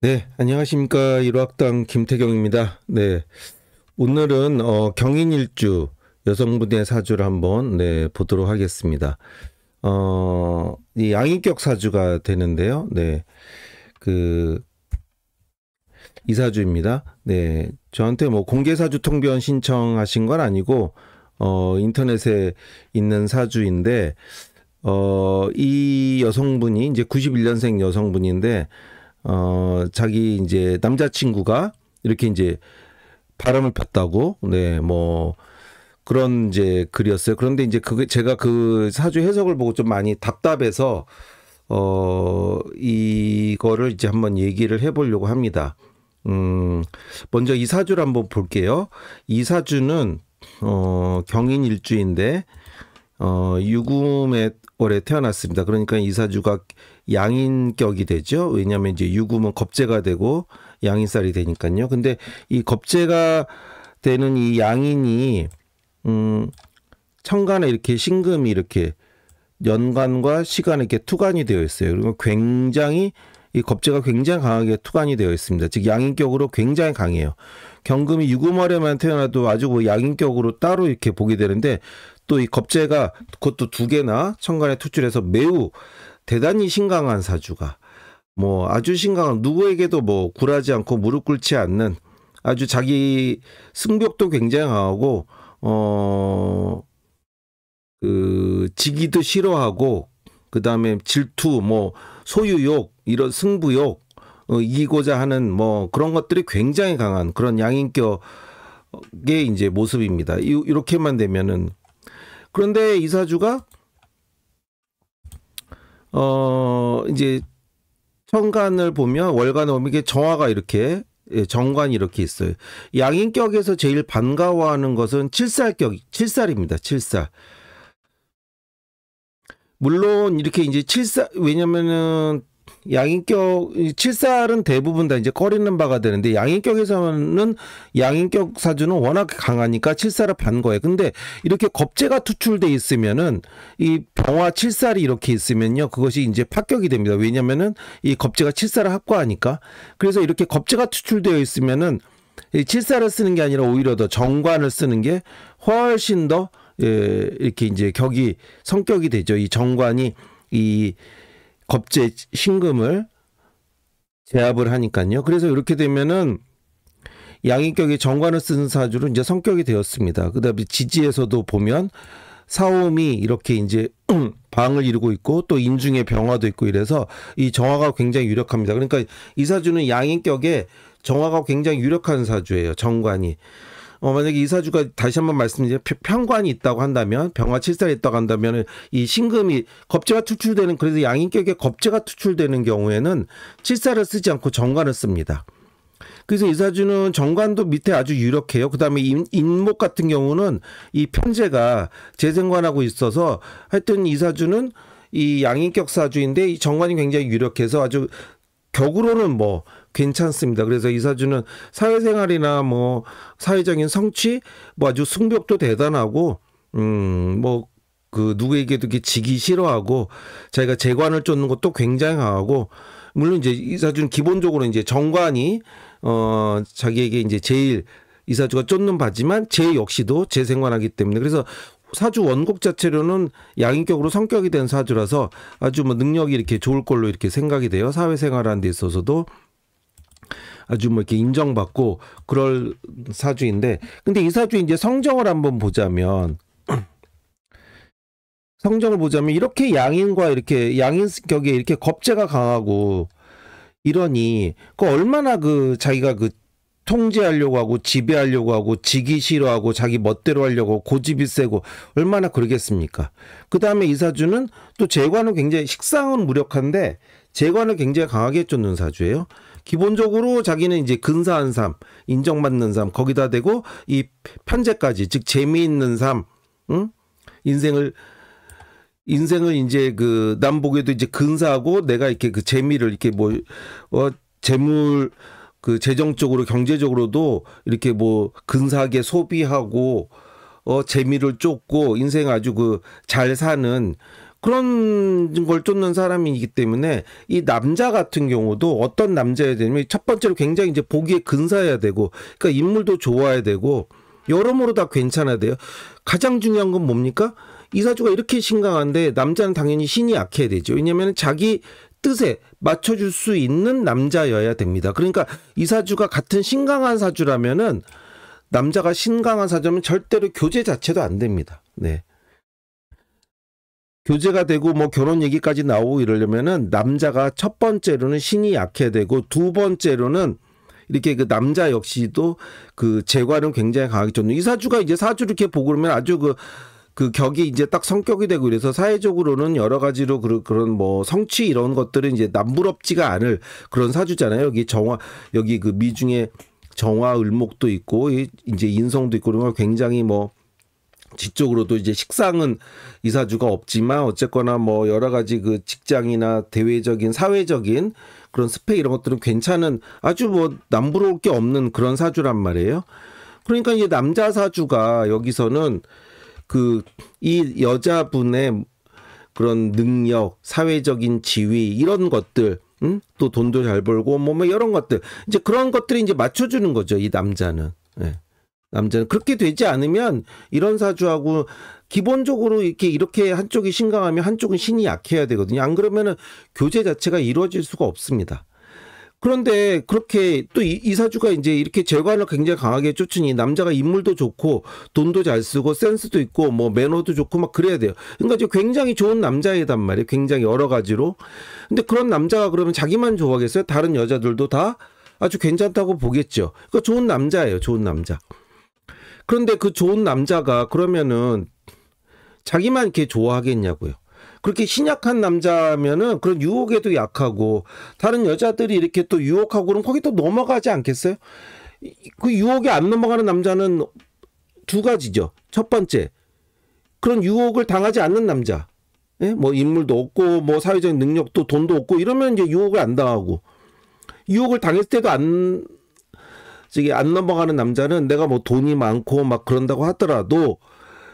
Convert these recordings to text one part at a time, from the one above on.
네, 안녕하십니까. 일호학당 김태경입니다. 네, 오늘은 경인일주 여성분의 사주를 한번 보도록 하겠습니다. 이 양인격 사주가 되는데요. 네, 그 이 사주입니다. 네, 저한테 뭐 공개 사주 통변 신청하신 건 아니고 인터넷에 있는 사주인데 이 여성분이 이제 91년생 여성분인데 자기 이제 남자친구가 이렇게 이제 바람을 폈다고, 뭐, 그런 이제 글이었어요. 그런데 이제 그게 제가 그 사주 해석을 보고 좀 많이 답답해서, 이거를 이제 한번 얘기를 해보려고 합니다. 먼저 이 사주를 한번 볼게요. 이 사주는, 경인 일주인데, 유금의 월에 태어났습니다. 그러니까 이 사주가 양인격이 되죠. 왜냐하면 이제 유금은 겁재가 되고 양인살이 되니까요. 근데 이 겁재가 되는 이 양인이 천간에 이렇게 신금이 이렇게 연간과 시간에 이렇게 투간이 되어 있어요. 그리고 굉장히 이 겁재가 굉장히 강하게 투간이 되어 있습니다. 즉 양인격으로 굉장히 강해요. 경금이 유금월에만 태어나도 아주 뭐 양인격으로 따로 이렇게 보게 되는데 또 이 겁재가 그것도 두 개나 천간에 투출해서 매우 대단히 신강한 사주가 뭐 아주 신강한 누구에게도 뭐 굴하지 않고 무릎 꿇지 않는 아주 자기 승벽도 굉장히 강하고 그 지기도 싫어하고 그다음에 질투 뭐 소유욕 이런 승부욕 이기고자 하는 뭐 그런 것들이 굉장히 강한 그런 양인격의 이제 모습입니다. 이렇게만 되면은 그런데 이 사주가 이제 천간을 보면 월간을 보면 이게 정화가 이렇게 정관이 이렇게 있어요. 양인격에서 제일 반가워하는 것은 칠살입니다. 칠살. 물론 이렇게 이제 칠살 왜냐면은 양인격 칠살은 대부분 다 이제 꺼리는 바가 되는데 양인격에서는 양인격 사주는 워낙 강하니까 칠살을 반 거예요. 근데 이렇게 겁재가 투출돼 있으면은 이 병화 칠살이 이렇게 있으면요 그것이 이제 파격이 됩니다. 왜냐면은 이 겁재가 칠살을 합과하니까. 그래서 이렇게 겁재가 투출되어 있으면은 이 칠살을 쓰는 게 아니라 오히려 더 정관을 쓰는 게 훨씬 더 이렇게 이제 격이 성격이 되죠. 이 정관이 이 겁재 신금을 제압을 하니까요. 그래서 이렇게 되면은 양인격의 정관을 쓰는 사주로 이제 성격이 되었습니다. 그다음에 지지에서도 보면 사옴이 이렇게 이제 방을 이루고 있고 또 인중에 병화도 있고 이래서 이 정화가 굉장히 유력합니다. 그러니까 이 사주는 양인격에 정화가 굉장히 유력한 사주예요. 정관이. 만약에 이 사주가 다시 한번 말씀드리면 편관이 있다고 한다면 병화 칠살이 있다고 한다면 이 신금이 겁재가 투출되는 그래서 양인격에 겁재가 투출되는 경우에는 칠살을 쓰지 않고 정관을 씁니다. 그래서 이 사주는 정관도 밑에 아주 유력해요. 그다음에 인목 같은 경우는 이 편재가 재생관하고 있어서 하여튼 이 사주는 이 양인격 사주인데 이 정관이 굉장히 유력해서 아주 격으로는 뭐 괜찮습니다. 그래서 이 사주는 사회생활이나 뭐 사회적인 성취, 뭐 아주 승벽도 대단하고, 뭐 그 누구에게도 이렇게 지기 싫어하고, 자기가 재관을 쫓는 것도 굉장히 강하고, 물론 이제 이 사주는 기본적으로 이제 정관이 자기에게 이제 제일 이 사주가 쫓는 바지만 제 역시도 재생관하기 때문에 그래서 사주 원곡 자체로는 양인격으로 성격이 된 사주라서 아주 뭐 능력이 이렇게 좋을 걸로 이렇게 생각이 돼요. 사회생활하는 데 있어서도 아주 뭐 이렇게 인정받고 그럴 사주인데 근데 이 사주 이제 성정을 한번 보자면 이렇게 양인과 이렇게 양인격에 이렇게 겁재가 강하고 이러니 그 얼마나 그 자기가 그 통제하려고 하고 지배하려고 하고 지기 싫어하고 자기 멋대로 하려고 하고 고집이 세고 얼마나 그러겠습니까? 그다음에 이 사주는 또 재관은 굉장히 식상은 무력한데 재관을 굉장히 강하게 쫓는 사주예요. 기본적으로 자기는 이제 근사한 삶, 인정받는 삶 거기다 대고 이 편재까지 즉 재미있는 삶, 응? 인생을 이제 그 남 보기에도 이제 근사하고 내가 이렇게 그 재미를 이렇게 뭐 재물 그 재정적으로 경제적으로도 이렇게 뭐 근사하게 소비하고 재미를 쫓고 인생 아주 그 잘 사는 그런 걸 쫓는 사람이기 때문에 이 남자 같은 경우도 어떤 남자여야 되냐면 첫 번째로 굉장히 이제 보기에 근사해야 되고 그러니까 인물도 좋아야 되고 여러모로 다 괜찮아야 돼요. 가장 중요한 건 뭡니까? 이사주가 이렇게 신강한데 남자는 당연히 신이 약해야 되죠. 왜냐하면 자기 뜻에 맞춰줄 수 있는 남자여야 됩니다. 그러니까 이사주가 같은 신강한 사주라면은 남자가 신강한 사주면 절대로 교제 자체도 안 됩니다. 네. 교제가 되고 뭐 결혼 얘기까지 나오고 이러려면은 남자가 첫 번째로는 신이 약해야 되고 두 번째로는 이렇게 그 남자 역시도 그 재관은 굉장히 강하게 쫓는 이 사주가 이제 사주 이렇게 보고 그러면 아주 그 격이 이제 딱 성격이 되고 이래서 사회적으로는 여러 가지로 그런 뭐 성취 이런 것들은 이제 남부럽지가 않을 그런 사주잖아요. 여기 정화 여기 그 미중에 정화 을목도 있고 이제 인성도 있고 그런 걸 굉장히 뭐 지적으로도 이제 식상은 이 사주가 없지만 어쨌거나 뭐 여러 가지 그 직장이나 대외적인 사회적인 그런 스펙 이런 것들은 괜찮은 아주 뭐 남부러울 게 없는 그런 사주란 말이에요. 그러니까 이제 남자 사주가 여기서는 그 이 여자분의 그런 능력, 사회적인 지위 이런 것들, 또 돈도 잘 벌고 뭐 이런 것들 이제 그런 것들이 이제 맞춰주는 거죠. 이 남자는. 네. 남자는 그렇게 되지 않으면 이런 사주하고 기본적으로 이렇게 한쪽이 신강하면 한쪽은 신이 약해야 되거든요. 안 그러면은 교제 자체가 이루어질 수가 없습니다. 그런데 그렇게 또 이 사주가 이제 이렇게 재관을 굉장히 강하게 쫓으니 남자가 인물도 좋고 돈도 잘 쓰고 센스도 있고 뭐 매너도 좋고 막 그래야 돼요. 그러니까 이제 굉장히 좋은 남자이단 말이에요. 굉장히 여러 가지로. 근데 그런 남자가 그러면 자기만 좋아하겠어요? 다른 여자들도 다 아주 괜찮다고 보겠죠. 그러니까 좋은 남자예요. 좋은 남자. 그런데 그 좋은 남자가 그러면은 자기만 이렇게 좋아하겠냐고요. 그렇게 신약한 남자면은 그런 유혹에도 약하고 다른 여자들이 이렇게 또 유혹하고 그럼 거기 또 넘어가지 않겠어요? 그 유혹에 안 넘어가는 남자는 두 가지죠. 첫 번째, 그런 유혹을 당하지 않는 남자. 예? 뭐 인물도 없고 뭐 사회적인 능력도 돈도 없고 이러면 이제 유혹을 안 당하고 유혹을 당했을 때도 안 넘어가는 남자는 내가 뭐 돈이 많고 막 그런다고 하더라도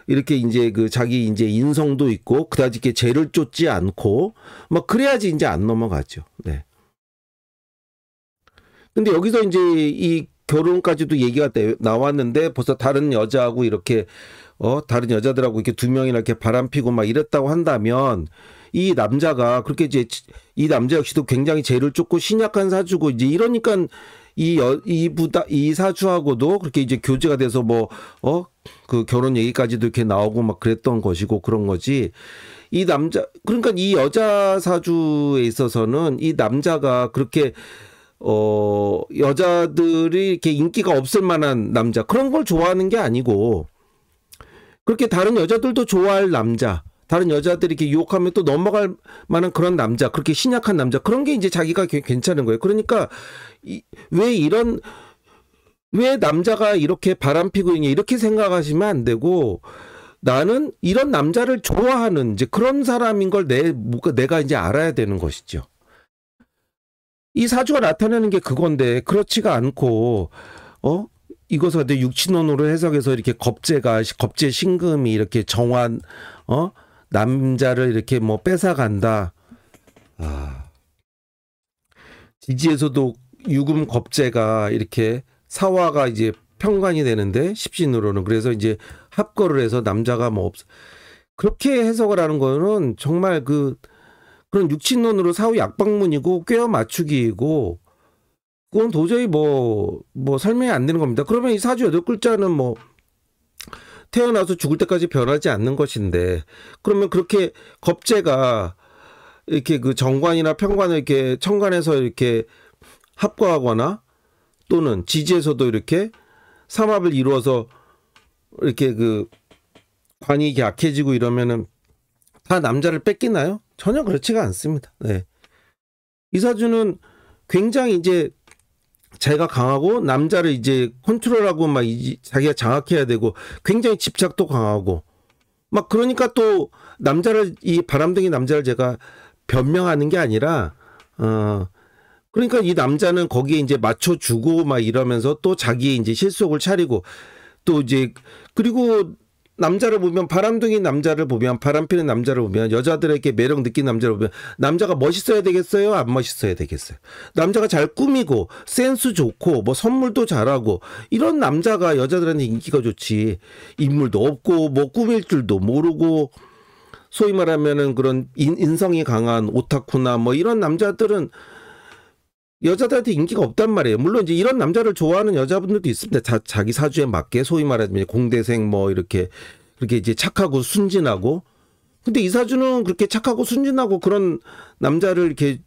이렇게 이제 그 자기 이제 인성도 있고 그다지 이렇게 죄를 쫓지 않고 막 그래야지 이제 안 넘어가죠. 네. 근데 여기서 이제 이 결혼까지도 얘기가 나왔는데 벌써 다른 여자하고 이렇게 다른 여자들하고 이렇게 두 명이나 이렇게 바람피고 막 이랬다고 한다면 이 남자가 그렇게 이제 이 남자 역시도 굉장히 죄를 쫓고 신약한 사주고 이제 이러니까 이 사주하고도 그렇게 이제 교제가 돼서 그 결혼 얘기까지도 이렇게 나오고 막 그랬던 것이고 그런 거지. 이 남자, 그러니까 이 여자 사주에 있어서는 이 남자가 그렇게, 여자들이 이렇게 인기가 없을 만한 남자, 그런 걸 좋아하는 게 아니고, 그렇게 다른 여자들도 좋아할 남자, 다른 여자들이 이렇게 유혹하면 또 넘어갈 만한 그런 남자, 그렇게 신약한 남자, 그런 게 이제 자기가 괜찮은 거예요. 그러니까, 왜 남자가 이렇게 바람피고 있냐, 이렇게 생각하시면 안 되고, 나는 이런 남자를 좋아하는 이제 그런 사람인 걸 내가 이제 알아야 되는 것이죠. 이 사주가 나타내는 게 그건데, 그렇지가 않고, 이것을 육친론으로 해석해서 이렇게 겁재 신금이 이렇게 정한, 남자를 이렇게 뭐 뺏어간다. 지지에서도 유금 겁재가 이렇게 사화가 이제 평관이 되는데 십신으로는 그래서 이제 합거를 해서 남자가 뭐 그렇게 해석을 하는 거는 정말 그런 육친론으로 사후 약방문이고 꿰어 맞추기이고 그건 도저히 뭐 설명이 안 되는 겁니다. 그러면 이 사주 8글자는 뭐 태어나서 죽을 때까지 변하지 않는 것인데 그러면 그렇게 겁재가 이렇게 그 정관이나 평관을 이렇게 천간에서 이렇게 합거하거나 또는 지지에서도 이렇게 삼합을 이루어서 이렇게 그 관이 약해지고 이러면은 다 남자를 뺏기나요? 전혀 그렇지가 않습니다. 네. 이 사주는 굉장히 이제 자기가 강하고 남자를 이제 컨트롤하고 막 자기가 장악해야 되고 굉장히 집착도 강하고 막 그러니까 또 이 바람둥이 남자를 제가 변명하는 게 아니라 그러니까 이 남자는 거기에 이제 맞춰주고 막 이러면서 또 자기의 이제 실속을 차리고 또 이제 그리고 남자를 보면 바람둥이 남자를 보면 바람 피는 남자를 보면 여자들에게 매력 느낀 남자를 보면 남자가 멋있어야 되겠어요? 안 멋있어야 되겠어요? 남자가 잘 꾸미고 센스 좋고 뭐 선물도 잘하고 이런 남자가 여자들한테 인기가 좋지. 인물도 없고 뭐 꾸밀 줄도 모르고 소위 말하면은 그런 인성이 강한 오타쿠나 뭐 이런 남자들은 여자들한테 인기가 없단 말이에요. 물론 이제 이런 남자를 좋아하는 여자분들도 있습니다. 자기 사주에 맞게 소위 말하면 공대생 뭐 이렇게 그렇게 이제 착하고 순진하고. 근데 이 사주는 그렇게 착하고 순진하고 그런 남자를 이렇게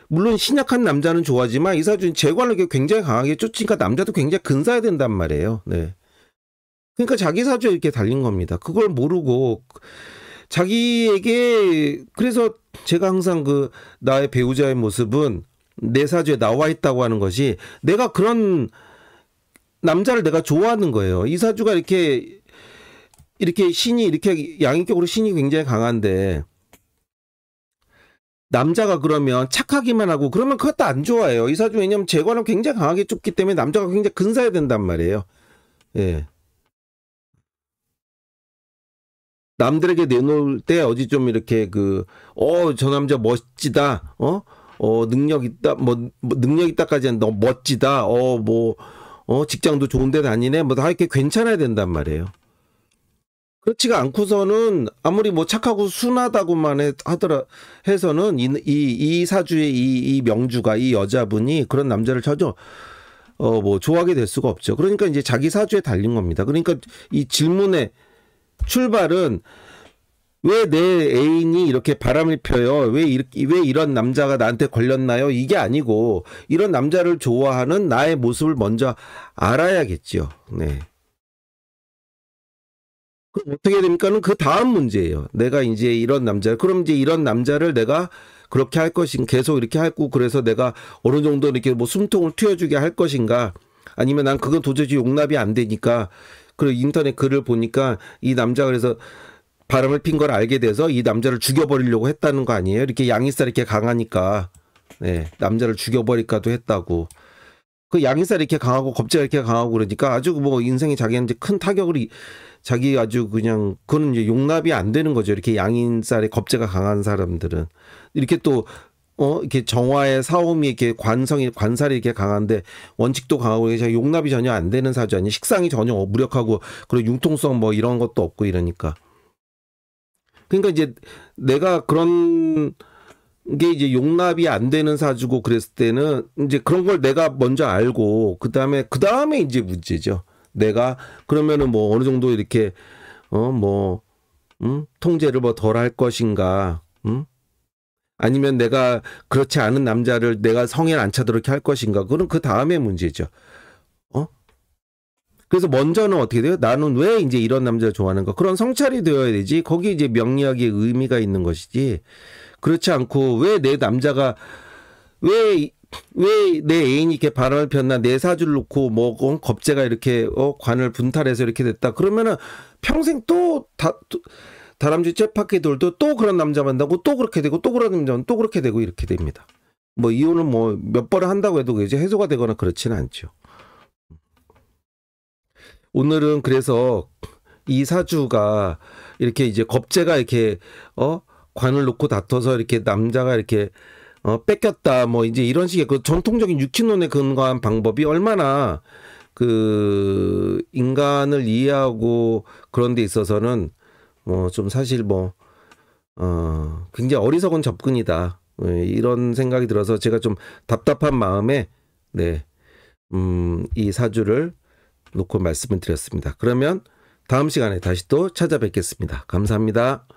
물론 신약한 남자는 좋아하지만 이 사주는 재관을 굉장히 강하게 쫓으니까 남자도 굉장히 근사해야 된단 말이에요. 네. 그러니까 자기 사주에 이렇게 달린 겁니다. 그걸 모르고 자기에게 그래서 제가 항상 그 나의 배우자의 모습은 내 사주에 나와 있다고 하는 것이 내가 그런 남자를 내가 좋아하는 거예요. 이 사주가 이렇게 신이 이렇게 양인격으로 신이 굉장히 강한데 남자가 그러면 착하기만 하고 그러면 그것도 안 좋아해요. 이 사주 왜냐면 재관을 굉장히 강하게 쫓기 때문에 남자가 굉장히 근사해야 된단 말이에요. 예. 남들에게 내놓을 때 어디 좀 이렇게 저 남자 멋지다. 능력 있다. 능력 있다까지는 너무 멋지다. 직장도 좋은 데 다니네. 다 이렇게 괜찮아야 된단 말이에요. 그렇지가 않고서는 아무리 착하고 순하다고만 해서는 이 사주의 이 명주가 이 여자분이 그런 남자를 전혀 좋아하게 될 수가 없죠. 그러니까 이제 자기 사주에 달린 겁니다. 그러니까 이 질문의 출발은 왜 내 애인이 이렇게 바람을 펴요? 왜 이런 남자가 나한테 걸렸나요? 이게 아니고 이런 남자를 좋아하는 나의 모습을 먼저 알아야겠죠. 네. 그럼 어떻게 됩니까는 그 다음 문제예요. 내가 이제 이런 그럼 이제 이런 남자를 내가 그렇게 할 것인가, 계속 이렇게 하고 그래서 내가 어느 정도 이렇게 숨통을 틔워주게 할 것인가, 아니면 난 그건 도저히 용납이 안 되니까, 그리고 인터넷 글을 보니까 이 남자가 그래서 바람을 핀 걸 알게 돼서 이 남자를 죽여버리려고 했다는 거 아니에요? 이렇게 양이살 이렇게 강하니까, 네, 남자를 죽여버릴까도 했다고. 그 양이살 이렇게 강하고 겁재가 이렇게 강하고 그러니까 아주 인생에 자기한테 큰 타격을 자기 아주 그냥 그건 이제 용납이 안 되는 거죠. 이렇게 양인살에 겁재가 강한 사람들은 이렇게 또 이렇게 정화의 사움이 이렇게 관살이 이렇게 강한데 원칙도 강하고 이게 용납이 전혀 안 되는 사주 아니에요. 식상이 전혀 무력하고 그리고 융통성 이런 것도 없고 이러니까. 그러니까 이제 내가 그런 게 이제 용납이 안 되는 사주고 그랬을 때는 이제 그런 걸 내가 먼저 알고 그다음에 이제 문제죠. 내가 그러면은 어느 정도 이렇게 통제를 덜 할 것인가, 아니면 내가 그렇지 않은 남자를 내가 성에 안 차도록 할 것인가, 그건 그 다음의 문제죠. 그래서 먼저는 어떻게 돼요? 나는 왜 이제 이런 남자를 좋아하는가? 그런 성찰이 되어야 되지. 거기 이제 명리학의 의미가 있는 것이지. 그렇지 않고 왜 내 남자가 왜 내 애인이 이렇게 바람을 폈나, 내 사주를 놓고 겁재가 이렇게 관을 분탈해서 이렇게 됐다. 그러면은 평생 또 다람쥐 쳇바퀴 돌도 또 그런 남자 만나고 또 그렇게 되고 또 그런 남자는 또 그렇게 되고 이렇게 됩니다. 이혼은 몇 번을 한다고 해도 이제 해소가 되거나 그렇지는 않죠. 오늘은 그래서 이 사주가 이렇게 이제 겁재가 이렇게 관을 놓고 다퉈서 이렇게 남자가 이렇게 뺏겼다 이제 이런 식의 그 전통적인 유키론에 근거한 방법이 얼마나 그 인간을 이해하고 그런 데 있어서는 좀 사실 굉장히 어리석은 접근이다, 이런 생각이 들어서 제가 좀 답답한 마음에 이 사주를 놓고 말씀을 드렸습니다. 그러면 다음 시간에 다시 또 찾아뵙겠습니다. 감사합니다.